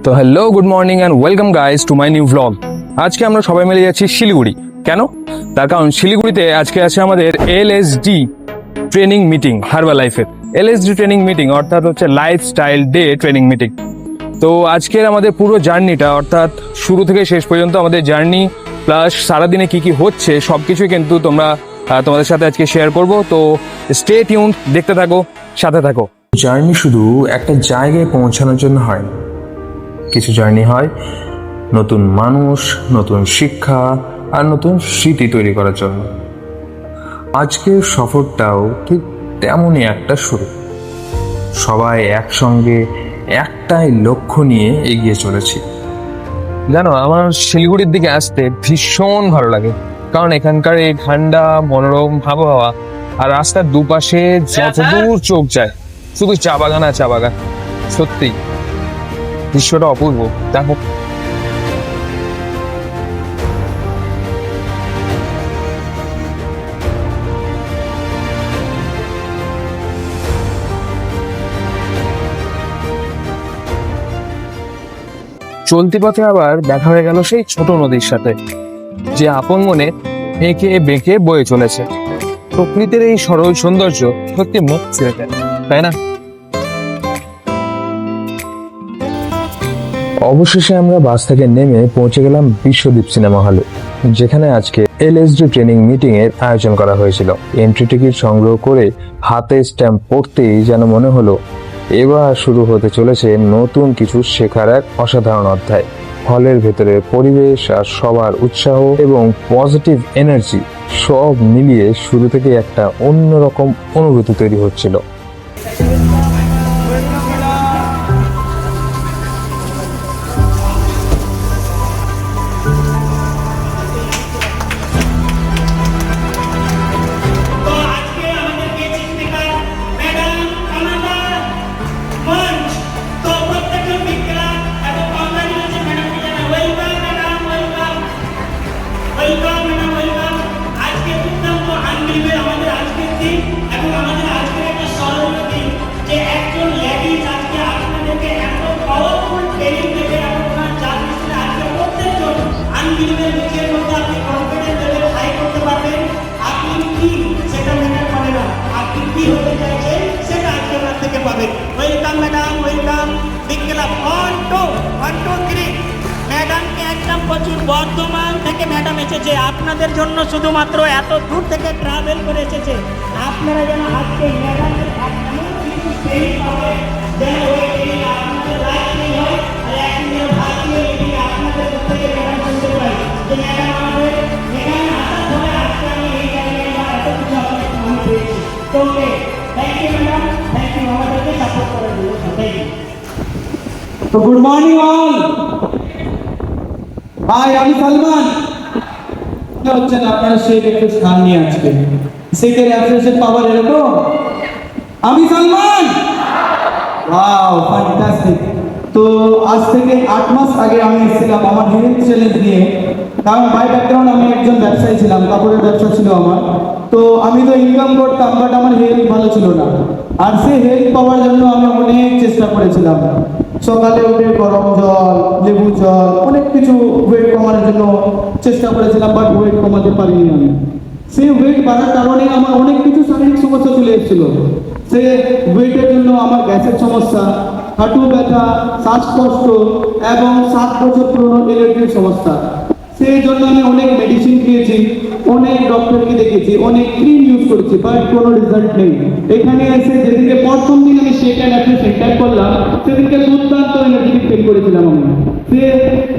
তো hello, good morning and welcome guys to my new vlog. আজকে আমরা সবাই মিলে যাচ্ছি শিলিগুড়ি। কেন? তার কারণ শিলিগুড়িতে আজকে আছে আমাদের এলএসডি ট্রেনিং মিটিং, হার্বাল লাইফের এলএসডি ট্রেনিং মিটিং, অর্থাৎ হচ্ছে লাইফস্টাইল ডে ট্রেনিং মিটিং। তো আজকের আমাদের পুরো জার্নিটা, অর্থাৎ শুরু থেকে শেষ পর্যন্ত আমাদের জার্নি প্লাস সারাদিনে কি কি হচ্ছে সব কিছুই কিন্তু তোমাদের সাথে আজকে শেয়ার করব। তো স্টে টিউন, দেখতে থাকো, সাথে থাকো। জার্নি শুধু একটা জায়গায় পৌঁছানোর জন্য হয় না, কিছু জার্নি হয় নতুন মানুষ, নতুন শিক্ষা আর নতুন স্মৃতি তৈরি করার জন্য। আজকের সফরটাও ঠিক তেমনই একটা শুরু। সবাই একসঙ্গে একটাই লক্ষ্য নিয়ে এগিয়ে চলেছি। জানো, আমার শিলিগুড়ির দিকে আসতে ভীষণ ভালো লাগে, কারণ এখানকার এই ঠান্ডা মনোরম আবহাওয়া আর রাস্তার দুপাশে যতদূর চোখ যায় শুধু চা বাগান আর চা বাগান। সত্যি দৃশ্যটা অপূর্ব। দেখো, চলতি পথে আবার দেখা হয়ে গেল সেই ছোট নদীর সাথে, যে আপন মনে এঁকে বেঁকে বয়ে চলেছে। প্রকৃতির এই সরল সৌন্দর্য সত্যি মুখ ছেড়ে দেয়, তাই না? অবশেষে আমরা বাস থেকে নেমে পৌঁছে গেলাম বিশ্বদ্বীপ সিনেমা হলে, যেখানে আজকে এলএসডি ট্রেনিং মিটিং এর আয়োজন করা হয়েছিল। এন্ট্রি টিকিট সংগ্রহ করে হাতে স্ট্যাম্প পড়তেই যেন মনে হলো এবার শুরু হতে চলেছে নতুন কিছু শেখার এক অসাধারণ অধ্যায়। হলের ভেতরে পরিবেশ আর সবার উৎসাহ এবং পজিটিভ এনার্জি সব মিলিয়ে শুরু থেকে একটা অন্যরকম অনুভূতি তৈরি হচ্ছিল। বর্ধমান থেকে ম্যাডাম এসেছে আপনাদের জন্য, শুধুমাত্র এত দূর থেকে ট্রাভেল করে এসেছে। আপনারা যেন আজকে ম্যাডামের এমন কিছু ট্রেনিং পাবেন যেন ওই ট্রেনিং আপনাদের লাইফ নেই হয়, আর একদিনের ভারতীয় মিটিং আপনাদের থেকে ম্যাডাম শুনতে পাই যে ম্যাডাম আমাদের এখানে আসার পরে আজকে আমি এই জায়গায় বা এত কিছু আপনাদের মনে পেয়েছি। তো thank you madam, thank you আমাদেরকে সাপোর্ট করার জন্য। Thank you. তো গুড মর্নিং অল। হাই, আমি সালমান। মনে হচ্ছে না আপনারা সেই একটু স্থান নিয়ে আজকে সেকে রেফ্রেশের পাওয়ার এরকম। আমি সালমান। Wow, fantastic. তো আজ থেকে 8 মাস আগে আমি এসেছিলাম আমার হেলথ চ্যালেঞ্জ নিয়ে, কারণ বাই ব্যাকগ্রাউন্ড আমি একজন ব্যবসায়ী ছিলাম, কাপড়ের ব্যবসা ছিল আমার। তো আমি তো ইনকাম করতাম, বাট আমার হেলথ ভালো ছিল না। আর সেই হেলথ পাওয়ার জন্য আমি অনেক চেষ্টা করেছিলাম। সকালে উঠে গরম জল, লেবু জল, অনেক কিছু ওয়েট কমানোর জন্য চেষ্টা করেছিলাম, বাট ওয়েট কমাতে পারিনি আমি। সেই ওয়েট বাড়ার কারণে আমার অনেক কিছু শারীরিক সমস্যা চলে এসেছিল। সে ওয়েটের জন্য আমার গ্যাসের সমস্যা, হাঁটু ব্যথা, শ্বাসকষ্ট এবং 7 বছর পুরনো এলার্জির সমস্যা। সেই জন্য আমি অনেক মেডিসিন খেয়েছি, অনেক ডক্টরকে দেখেছি, অনেক ক্রিম ইউজ করেছি, বাট কোনো রেজাল্ট নেই। এখানে এসে যেদিকে প্রথম দিন আমি সেন্টার করলাম, সেদিনকে দুর্দান্ত এনার্জেটিক ফিল করেছিলাম আমি। সে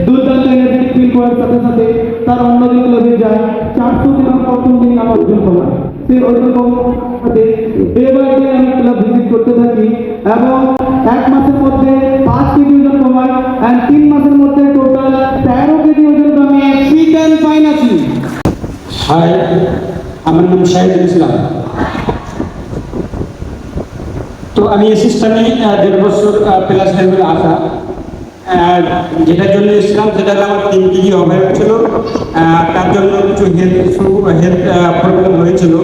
দুর্দান্ত এনার্জেটিক ফিল করার সাথে সাথে তার অন্য দিকগুলো হয়ে যায় 400 দিন প্রথম দিন আমার ওজন কমা। সে ওজন কমাতে ডে বাই ডে আমি ক্লাব ভিজিট করতে থাকি এবং 1 মাসের মধ্যে 5 কেজি ওজন কমাই, অ্যান্ড 3 মাসের মধ্যে টোটাল 13 কেজি ওজন কমিয়ে ফিট অ্যান্ড ফাইন আছি। হাই, আমার নাম শাহিদুল ইসলাম। তো আমি এই সিস্টেমে 1.5 বছর প্লাস লেভেলে আসা, যেটার জন্য এসেছিলাম সেটাতে আমার 3 কেজি অভাব ছিল। তার জন্য কিছু হেলথ প্রবলেম হয়েছিল,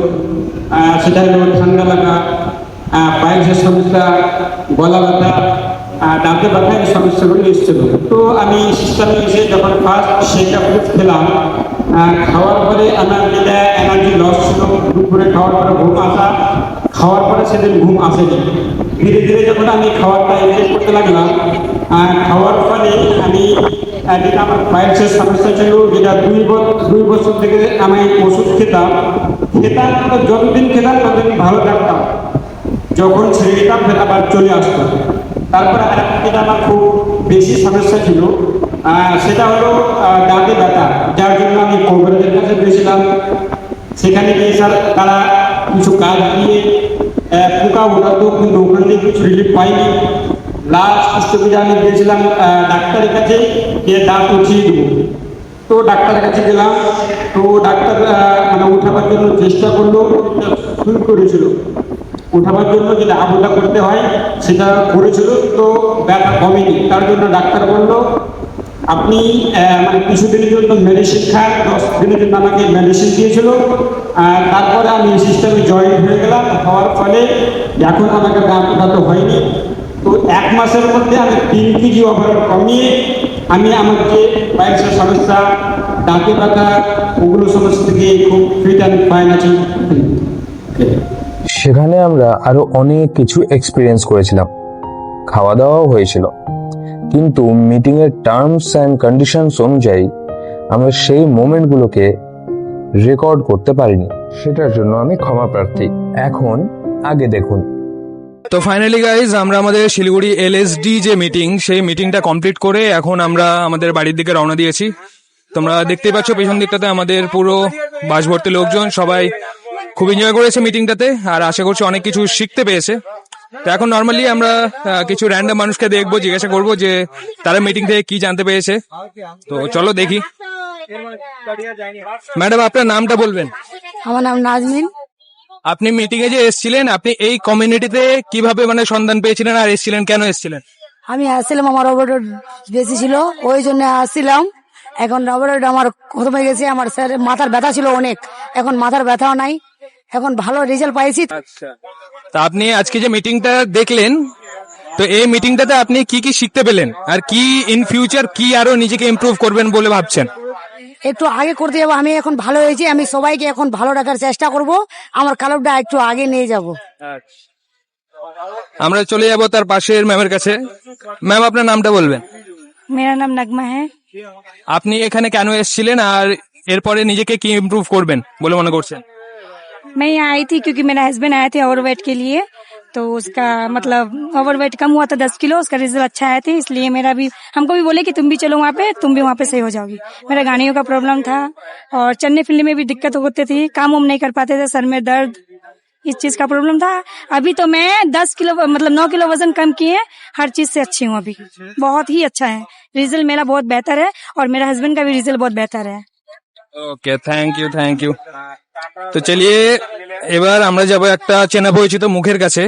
সেটা হলো ঠান্ডা লাগা, পায়ের সমস্যা, গলা ব্যথা, দাঁতে ব্যথা এই সমস্যাগুলো এসেছিল। তো আমি সিস্টেমে এসে যখন ফার্স্ট সেটা খেলাম, খাওয়ার পরে আমার যেটা এনার্জি লস ছিল, দুপুরে খাওয়ার পরে ঘুম আসা, খাওয়ার পরে সেদিন ঘুম আসেনি। ধীরে ধীরে যখন আমি খাওয়ারটা এনজয় করতে লাগলাম, খাওয়ার ফলে আমি যেটা আমার পাইলসের সমস্যা ছিল, যেটা 2 বছর থেকে আমি ওষুধ খেতাম, তো যতদিন খেতাম ততদিন ভালো থাকতাম। যখন ছেড়ে দিতাম ফের আবার চলে আসতো। তারপরে আরেকটা যেটা আমার খুব বেশি সমস্যা ছিল, সেটা হলো দাঁতে ব্যথা, যার জন্য আমি কবিরাজের কাছে গিয়েছিলাম। সেখানে গিয়ে স্যার তারা কিছু কাজ দিয়ে পোকা ওঠাতো, কিন্তু ওখান থেকে কিছু রিলিফ পাইনি। লাস্ট স্টেজে আমি গিয়েছিলাম ডাক্তারের কাছে, গিয়ে দাঁত উঠিয়ে দেবো। তো ডাক্তারের কাছে গেলাম, তো ডাক্তার মানে উঠাবার জন্য চেষ্টা করলো, শুরু করেছিল উঠাবার জন্য যেটা আবুটা করতে হয় সেটা করেছিল, তো ব্যথা কমেনি। তার জন্য ডাক্তার বললো আপনি মানে কিছুদিনের জন্য মেডিসিন খান। 10 দিনের জন্য আমাকে মেডিসিন দিয়েছিল। তারপরে আমি এই সিস্টেমে জয়েন হয়ে গেলাম, হওয়ার ফলে এখন আমাকে দাঁত ব্যথা হয়নি। তো 1 মাসের মধ্যে আমি 3 কেজি ওভারঅল কমিয়ে আমি আমার যে পাইলসের সমস্যা, দাঁতে ব্যথা, ওগুলো সমস্যা থেকে খুব ফিট অ্যান্ড ফাইন আছি। সেখানে আমরা আরো অনেক কিছু এক্সপিরিয়েন্স করেছিলাম, খাওয়া দাওয়াও হয়েছিল, কিন্তু মিটিং এর টার্মস অ্যান্ড কন্ডিশনস অনুযায়ী আমরা সেই মোমেন্টগুলোকে রেকর্ড করতে পারিনি। সেটার জন্য আমি ক্ষমা প্রার্থী। এখন আগে দেখুন। তো ফাইনালি গাইজ, আমরা আমাদের শিলিগুড়ি LSD যে মিটিং, সেই মিটিংটা কমপ্লিট করে এখন আমরা আমাদের বাড়ির দিকে রওনা দিয়েছি। তোমরা দেখতেই পাচ্ছ পেছন দিকটাতে আমাদের পুরো বাস ভর্তি লোকজন, সবাই খুব এনজয় করেছে মিটিংটাতে, আর আশা করছি অনেক কিছু শিখতে পেয়েছে। তো এখন নর্মালি আমরা কিছু র্যান্ডম মানুষকে দেখবো, জিজ্ঞাসা করবো যে তারা মিটিং থেকে কি জানতে পেরেছে। তো চলো দেখি। ম্যাডাম, আপনার নামটা বলবেন? আমার নাম নাজমিন। আপনি মিটিং এ যে এসেছিলেন, আপনি এই কমিউনিটিতে কিভাবে মানে সন্ধান পেয়েছিলেন, আর এসেছিলেন কেন এসেছিলেন? আমি আসছিলাম, আমার ওভারলোড বেশি ছিল, ওই জন্য আসছিলাম। এখন ওভারলোড আমার খতম হয়ে গেছে। আমার স্যার মাথার ব্যথা ছিল অনেক, এখন মাথার ব্যথাও নাই, এখন ভালো রেজাল্ট পাইছি। আচ্ছা, তা আপনি আজকে যে মিটিংটা দেখলেন, তো এই মিটিংটাতে আপনি কি কি শিখতে পেলেন, আর কি ইন ফিউচার কি আরো নিজেকে ইমপ্রুভ করবেন বলে ভাবছেন? একটু আগে করতে যাবো। আমি এখন ভালো হয়েছি, আমি সবাইকে এখন ভালো রাখার চেষ্টা করব, আমার কালবটা একটু আগে নিয়ে যাব। আমরা চলে যাব তার পাশের ম্যামের কাছে। ম্যাম, আপনার নামটা বলবেন? मेरा नाम नगमा है। আপনি এখানে কেন এসেছিলেন, আর এরপরে নিজেকে কি ইমপ্রুভ করবেন বলে মনে করছেন? मैं यहाँ आई थी क्योंकि मेरा हस्बैंड आए थे ओवरवेट के लिए, तो उसका मतलब ओवरवेट कम हुआ था 10 किलो, उसका रिजल्ट अच्छा आया थे, इसलिए मेरा भी हमको भी बोले कि तुम भी चलो वहाँ पे, तुम भी वहाँ पे सही हो जाओगी। मेरा गाड़ियों का प्रॉब्लम था और चलने फिरने में भी दिक्कत होती थी, काम वाम नहीं कर पाते थे, सर में दर्द, इस चीज का प्रॉब्लम था। अभी तो मैं 10 किलो मतलब 9 किलो वजन कम किए, हर चीज से अच्छी हूँ, अभी बहुत ही अच्छा है, रिजल्ट मेरा बहुत बेहतर है और मेरा हस्बैंड का भी रिजल्ट बहुत बेहतर है। ওকে, থ্যাংক ইউ, থ্যাংক ইউ। তো চলিয়ে এবার আমরা যাব একটা চেনা পরিচিত মুখের কাছে,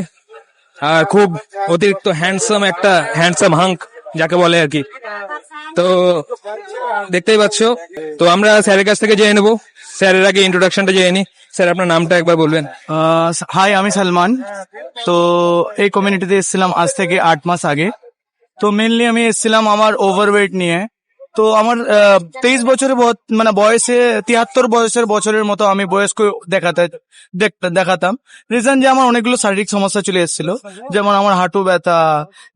আর খুব অতিরিক্ত হ্যান্ডসাম হাঙ্ক যাকে বলে আর কি। তো দেখতেই পাচ্ছ, তো আমরা স্যারের কাছ থেকে জেনে নেবো। স্যারের আগে ইন্ট্রোডাকশনটা জেনে নি। স্যার, আপনার নামটা একবার বলবেন? হাই, আমি সালমান। তো এই কমিউনিটিতে এসেছিলাম আজ থেকে 8 মাস আগে। তো মেনলি আমি এসেছিলাম আমার ওভারওয়েট নিয়ে। তো আমার 23 বছরে মানে বয়সে 73 বছরের মতো আমি বয়স্ক দেখাতাম। রিজন যে আমার অনেকগুলো শারীরিক সমস্যা চলে এসেছিল, যেমন আমার হাঁটু ব্যথা,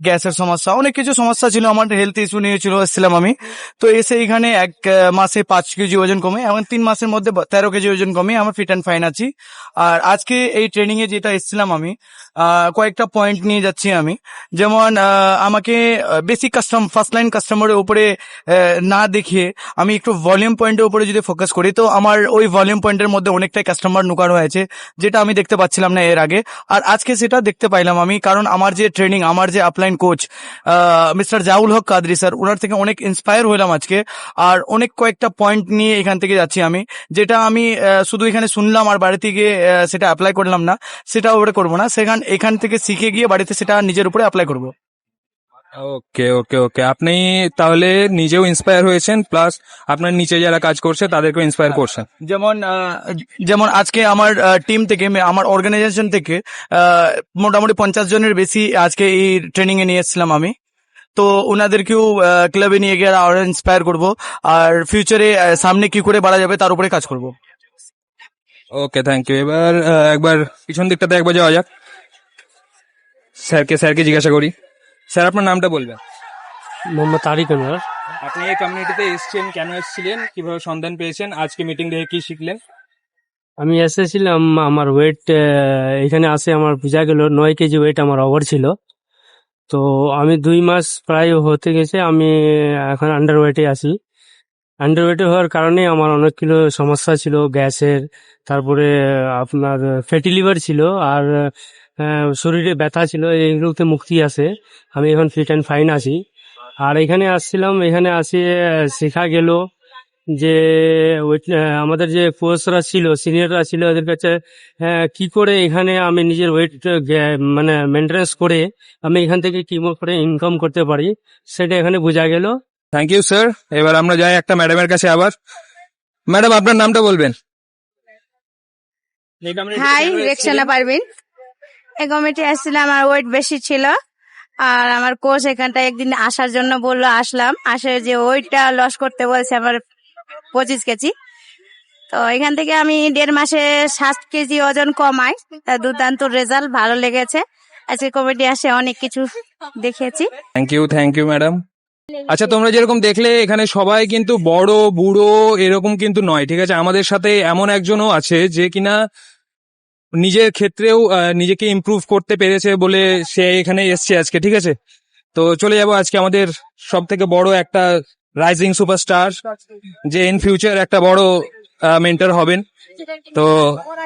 গ্যাসের সমস্যা, অনেক কিছু সমস্যা ছিল, আমার হেলথ ইস্যু নিয়ে এসেছিলাম আমি। তো এসে এখানে 1 মাসে 5 কেজি ওজন কমে, এবং 3 মাসের মধ্যে 13 কেজি ওজন কমে আমার ফিট অ্যান্ড ফাইন আছি। আর আজকে এই ট্রেনিং এ যেটা এসেছিলাম আমি, কয়েকটা পয়েন্ট নিয়ে যাচ্ছি আমি। যেমন আমাকে বেসিক ফার্স্ট লাইন কাস্টমারের উপরে না দেখিয়ে আমি একটু ভলিউম পয়েন্টের উপরে যদি ফোকাস করি, তো আমার ওই ভলিউম পয়েন্টের মধ্যে অনেকটাই কাস্টমার নুকানো হয়েছে, যেটা আমি দেখতে পাচ্ছিলাম না এর আগে। আর আজকে সেটা দেখতে পাইলাম আমি, কারণ আমার যে ট্রেনিং, আমার যে আপলাইন কোচ মিস্টার জাউল হক কাদরি স্যার, ওনার থেকে অনেক ইন্সপায়ার হলাম আজকে। আর অনেক কয়েকটা পয়েন্ট নিয়ে এখান থেকে যাচ্ছি আমি, যেটা আমি শুধু এখানে শুনলাম আর বাড়িতে গিয়ে সেটা অ্যাপ্লাই করলাম না, সেটা ওপরে করবো না, এখান থেকে শিখে গিয়ে বাড়িতে সেটা নিজের উপরে অ্যাপ্লাই করবো। ওকে ওকে ওকে, আপনি তাহলে নিজেও ইন্সপায়ার হয়েছেন, প্লাস আপনার নিচে যারা কাজ করছে তাদেরকেও ইন্সপায়ার করছেন। যেমন যেমন আজকে আমার টিম থেকে আমার অর্গানাইজেশন থেকে মোটামুটি 50 জনের বেশি আজকে এই ট্রেনিং এ নিয়ে এসেছিলাম আমি। তো ওনাদেরকেও ক্লাবে নিয়ে গিয়ে আরো ইন্সপায়ার করব, আর ফিউচারে সামনে কি করে বাড়া যাবে তার উপরে কাজ করব। ওকে, থ্যাংক ইউ। এবার একবার পিছন দিকটাতে একবার যাওয়া যাক, স্যারকে জিজ্ঞাসা করি। স্যার, আপনার নামটা বলবেন? মোহাম্মদ তারিক আনোয়ার। আপনি এই কমিউনিটিতে এসেছেন, কেন এসেছিলেন, কিভাবে সন্ধান পেয়েছেন, আজকে মিটিং দেখে কি শিখলেন? আমি এসেছিলাম, আমার ওয়েট এখানে আসে আমার বোঝা গেল 9 কেজি ওয়েট আমার ওভার ছিল। তো আমি 2 মাস প্রায় হতে গেছে, আমি এখন আন্ডার ওয়েটে আছি। আন্ডার ওয়েটে হওয়ার কারণে আমার অনেক কিলো সমস্যা ছিল, গ্যাসের, তারপরে আপনার ফ্যাটি লিভার ছিল, আর শরীরে ব্যথা ছিল, এইগুলোতে মুক্তি আছে। আমি এখন ফিট অ্যান্ড ফাইন আছি। আর এখানে আসছিলাম, এখানে আসি শেখা গেল যে আমাদের যে কোচরা ছিল, সিনিয়ররা ছিল, ওদের কাছে কি করে এখানে আমি নিজের ওয়েট মানে মেনটেন্স করে আমি এখান থেকে কি করে ইনকাম করতে পারি, সেটা এখানে বোঝা গেল। Thank you sir. এবার আমরা যাই একটা ম্যাডামের কাছে আবার। ম্যাডাম, আপনার নামটা বলবেন? হাই, রেক্সানা পারভিন। এই কমিটি আসছিলাম, আমার ওয়েট বেশি ছিল, আর আমার কোচ এখানটা একদিন আসার জন্য বললো, আসলাম। আসে যে ওয়েটটা লস করতে বলছে আমার 25 কেজি। তো এখান থেকে আমি 1.5 মাসে 7 কেজি ওজন কমাই। তা দুর্দান্ত রেজাল্ট, ভালো লেগেছে। আজকে কমিটি আসে অনেক কিছু দেখেছি। Thank you madam. আচ্ছা, তোমরা যেরকম দেখলে এখানে সবাই কিন্তু বড় বুড়ো এরকম কিন্তু নয়, ঠিক আছে? আমাদের সাথে এমন একজনও আছে যে কিনা নিজের ক্ষেত্রেও নিজেকে ইমপ্রুভ করতে পেরেছে বলে সে এখানে এসছে আজকে, ঠিক আছে? তো চলে যাব আজকে আমাদের সব থেকে বড় একটা রাইজিং সুপারস্টার, যে ইন ফিউচার একটা বড় মেন্টর হবেন, তো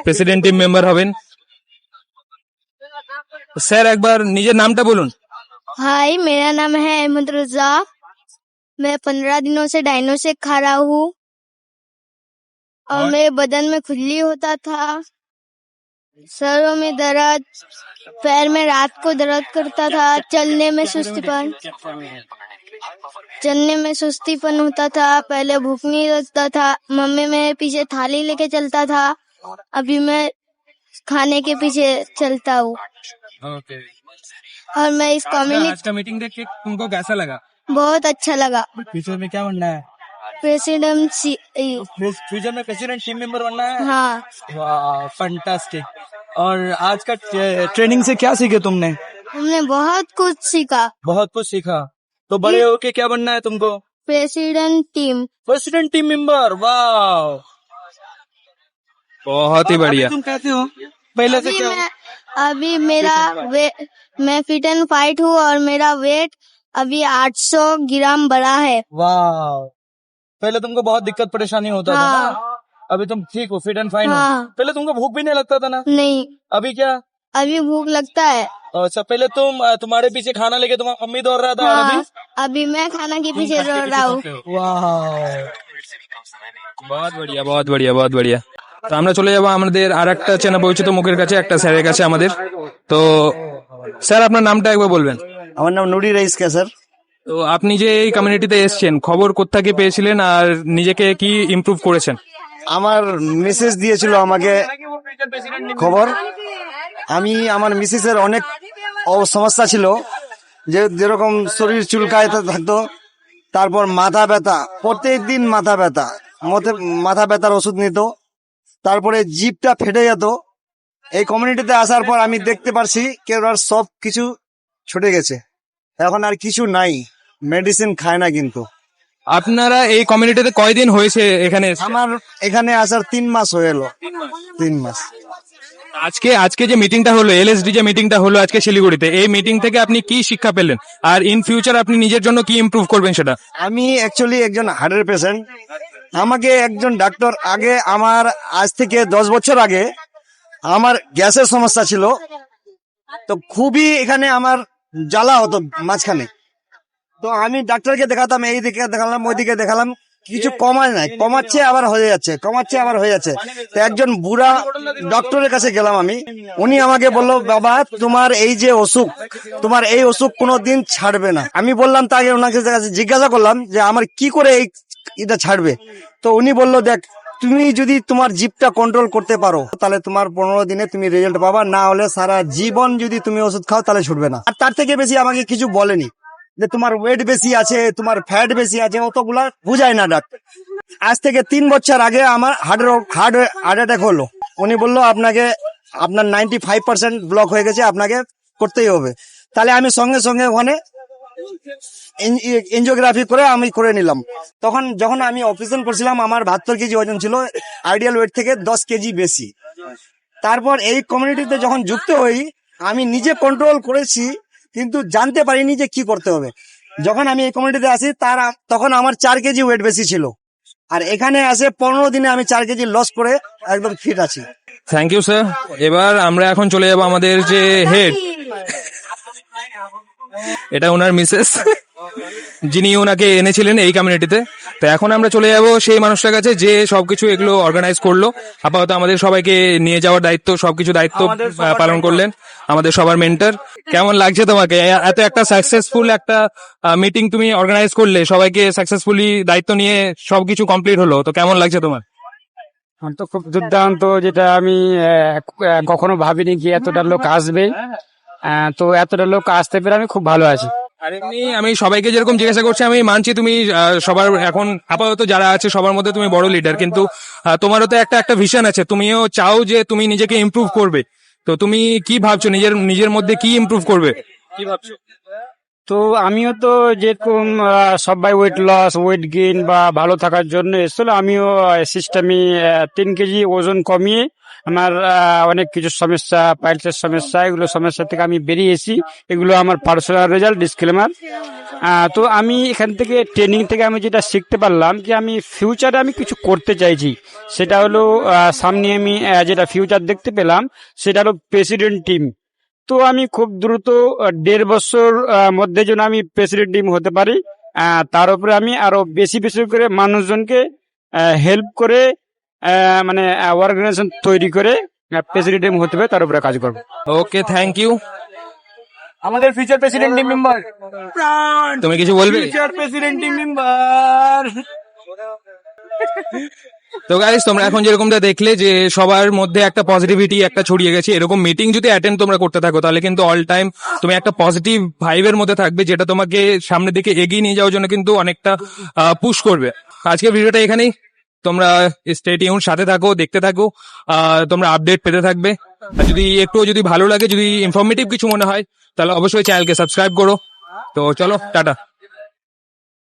প্রেসিডেন্ট টিম মেম্বার হবেন। স্যার, একবার নিজের নামটা বলুন। हाय, मेरा नाम है अहमद रजा। मैं 15 दिनों से डाइनो से खा रहा हूँ और मेरे बदन में खुजली होता था, सरों में दर्द, पैर में रात को दर्द करता था, चलने में सुस्तीपन होता था, पहले भूख नहीं लगता था, मम्मी मेरे पीछे थाली लेके चलता था, अभी मैं खाने के पीछे चलता हूँ। और मैं इस कम्युनिटी आज का मीटिंग देख के तुमको कैसा लगा? बहुत अच्छा लगा। फ्यूचर में क्या बनना है? प्रेसिडेंट फ्यूचर में प्रेसिडेंट टीम मेंबर बनना है। हाँ, वाह, फैंटास्टिक। और आज का ट्रेनिंग से क्या सीखे तुमने? हमने बहुत कुछ सीखा। बहुत कुछ सीखा। तो बड़े होके क्या बनना है तुमको? President team. President team member. वाह, बहुत ही बढ़िया। तुम कैसे हो पहले से? क्या हो? अभी मेरा मैं फिट एंड फाइट हूँ और मेरा वेट अभी 800 ग्राम बढ़ा है। वाह, पहले तुमको बहुत दिक्कत परेशानी होता था हाँ। ना? अभी तुम ठीक हो, फिट एंड फाइन हो। हाँ। पहले तुमको भूख भी नहीं लगता था ना? नहीं, अभी क्या? अभी भूख लगता है। अच्छा, पहले तुम्हारे पीछे खाना लेके तुम्हारा मम्मी दौड़ रहा था, और हाँ, अभी? अभी मैं खाना के पीछे दौड़ रहा हूँ। वाह, बहुत बढ़िया, बहुत बढ़िया, बहुत बढ़िया। তো আমরা চলে যাবো আমাদের আর একটা চেনা পরিচিত মুখের কাছে, একটা স্যারের কাছে আমাদের। তো স্যার, আপনার নামটা একবার বলবেন? আমার নাম নুরি রাইস স্যার। তো আপনি যে এই কমিউনিটিতে এসেছেন, খবর কোত্থেকে পেয়েছিলেন আর নিজেকে কি ইমপ্রুভ করেছেন? আমার মেসেজ দিয়েছিল আমাকে খবর। আমি আমার মিসেসের অনেক সমস্যা ছিল, যেরকম শরীর চুলকায় থাকতো, তারপর মাথা ব্যথা, প্রত্যেকদিন মাথা ব্যথার ওষুধ নিত, তারপরে জিভটা ফেটে যেত। এই কমিউনিটিতে আসার পর আমি দেখতে পারছি কেউ আর সব কিছু ছুটে গেছে, এখন আর কিছু নাই, মেডিসিন খায় না। কিন্তু আপনারা এই কমিউনিটিতে কয়দিন হয়েছে এখানে এসে? আমার এখানে আসার 3 মাস হয়ে এলো। 3 মাস। আজকে যে মিটিংটা হলো, এলএসডি যে মিটিংটা হলো আজকে শিলিগুড়িতে, এই মিটিং থেকে আপনি কি শিক্ষা পেলেন আর ইন ফিউচার আপনি নিজের জন্য কি ইমপ্রুভ করবেন সেটা? আমি অ্যাকচুয়ালি একজন হার্টের পেশেন্ট। আমাকে একজন ডাক্তার আগে, আমার আজ থেকে 10 বছর আগে আমার গ্যাসের সমস্যা ছিল, তো খুবই এখানে আমার জ্বালা হতো মাঝখানে। তো আমি ডাক্তারকে দেখাতাম, এই দিকে দেখালাম, ওই দিকে দেখালাম, কিছু কমায় নাই, কমাচ্ছে আবার হয়ে যাচ্ছে, কমাচ্ছে আবার হয়ে যাচ্ছে। তো একজন বুড়া ডক্টরের কাছে গেলাম আমি, উনি আমাকে বললো, বাবা তোমার এই যে অসুখ, তোমার এই অসুখ কোনোদিন ছাড়বে না। আমি বললাম তাকে, ওনাকে কাছে জিজ্ঞাসা করলাম যে আমার কি করে এটা ছাড়বে। তো উনি বললো, দেখ তুমি যদি তোমার জিভটা কন্ট্রোল করতে পারো তাহলে তোমার 15 দিনে তুমি রেজাল্ট পাবা, না হলে সারা জীবন যদি তুমি ওষুধ খাও তাহলে ছুটবে না। আর তার থেকে বেশি আমাকে কিছু বলেনি, যে তোমার ওয়েট বেশি আছে, তোমার ফ্যাট বেশি আছে, অতগুলা বুঝায় না ডাক্তার। আজ থেকে 3 বছর আগে আমার হার্ট অ্যাটাক হলো। উনি বললো আপনার 95% ব্লক হয়ে গেছে, আপনাকে করতেই হবে। তাহলে আমি সঙ্গে সঙ্গে ওখানে এনজিওগ্রাফি করে নিলাম। তখন যখন আমি অপারেশন করছিলাম আমার 72 কেজি ওজন ছিল, আইডিয়াল ওয়েট থেকে 10 কেজি বেশি। তারপর এই কমিউনিটিতে যখন যুক্ত হই আমি নিজে কন্ট্রোল করেছি, কিন্তু জানতে পারিনি যে কি করতে হবে। যখন আমি এই কমিউনিটিতে আসি তখন আমার 4 কেজি ওয়েট বেশি ছিল, আর এখানে আসে 15 দিনে আমি 4 কেজি লস করে একদম ফিট আছি। Thank you sir. এবার আমরা এখন চলে যাবো আমাদের যে হেড, এটা ওনার মিসেস, যিনি ওনাকে এনেছিলেন এই কমিউনিটিতে। তো এখন আমরা চলে যাব সেই মানুষটার কাছে যে সবকিছু এগুলো অর্গানাইজ করলো, আপাতত আমাদের সবাইকে নিয়ে যাওয়ার দায়িত্ব, সবকিছু দায়িত্ব পালন করলেন, আমাদের সবার মেন্টর। কেমন লাগছে তোমাকে এত একটা সাকসেসফুল একটা মিটিং তুমি অর্গানাইজ করলে, সবাইকে সাকসেসফুলি দায়িত্ব নিয়ে সবকিছু কমপ্লিট হলো, তো কেমন লাগছে তোমার? আমার তো খুব দুর্দান্ত, যেটা আমি কখনো ভাবিনি কি এতটা লোক আসবে। তো এতটা লোক আসতে পেরে আমি খুব ভালো আছি। আর এমনি আমি সবাইকে যেরকম জিজ্ঞাসা করছি, আমি মানছি তুমি সবার এখন আপাতত যারা আছে সবার মধ্যে তুমি বড় লিডার, কিন্তু তোমারও তো একটা ভিশন আছে, তুমিও চাও যে তুমি নিজেকে ইমপ্রুভ করবে। তো তুমি কি ভাবছো, নিজের মধ্যে কি ইমপ্রুভ করবে, কি ভাবছো? তো আমিও তো যেরকম সবাই ওয়েট লস, ওয়েট গেইন বা ভালো থাকার জন্য এসেছিল, আমিও সিস্টেমে 3 কেজি ওজন কমিয়ে আমার অনেক কিছু সমস্যা, পাইলসের সমস্যা, এগুলো সমস্যা থেকে আমি বেরিয়েছি। এগুলো আমার পার্সোনাল রেজাল্ট, ডিসক্লেমার। তো আমি এখান থেকে ট্রেনিং থেকে আমি যেটা শিখতে পারলাম যে আমি ফিউচারে আমি কিছু করতে চাইছি, সেটা হলো সামনে আমি যেটা ফিউচার দেখতে পেলাম সেটা হলো প্রেসিডেন্ট টিম। তো আমি খুব দ্রুত 1.5 বছর মধ্যে যেন আমি প্রেসিডেন্ট টিম হতে পারি, তার উপরে আমি আরো বেশি বেশি করে মানুষজনকে হেল্প করে মানে অর্গানাইজেশন তৈরি করে প্রেসিডেন্ট টিম হতে হবে, তার উপরে কাজ করবো। ওকে, থ্যাংক ইউ। আমাদের ফিউচার প্রেসিডেন্ট টিম মেম্বার, তুমি কিছু বলবে? Future president team member. তো গাইস, তোমরা এখন যেরকমটা দেখলে যে সবার মধ্যে একটা পজিটিভিটি একটা ছড়িয়ে গেছে, এরকম মিটিং যদি অ্যাটেন্ড তোমরা করতে থাকো তাহলে কিন্তু অল টাইম তুমি একটা পজিটিভ ভাইবের মধ্যে থাকবে, যেটা তোমাকে সামনের দিকে এগিয়ে নিয়ে যাওয়ার জন্য কিন্তু অনেকটা পুশ করবে। আজকের ভিডিওটা এখানেই, তোমরা স্টে টিউন, সাথে থাকো, দেখতে থাকো, তোমরা আপডেট পেতে থাকবে। আর যদি ভালো লাগে, যদি ইনফরমেটিভ কিছু মনে হয়, তাহলে অবশ্যই চ্যানেলকে সাবস্ক্রাইব করো। তো চলো, টাটা।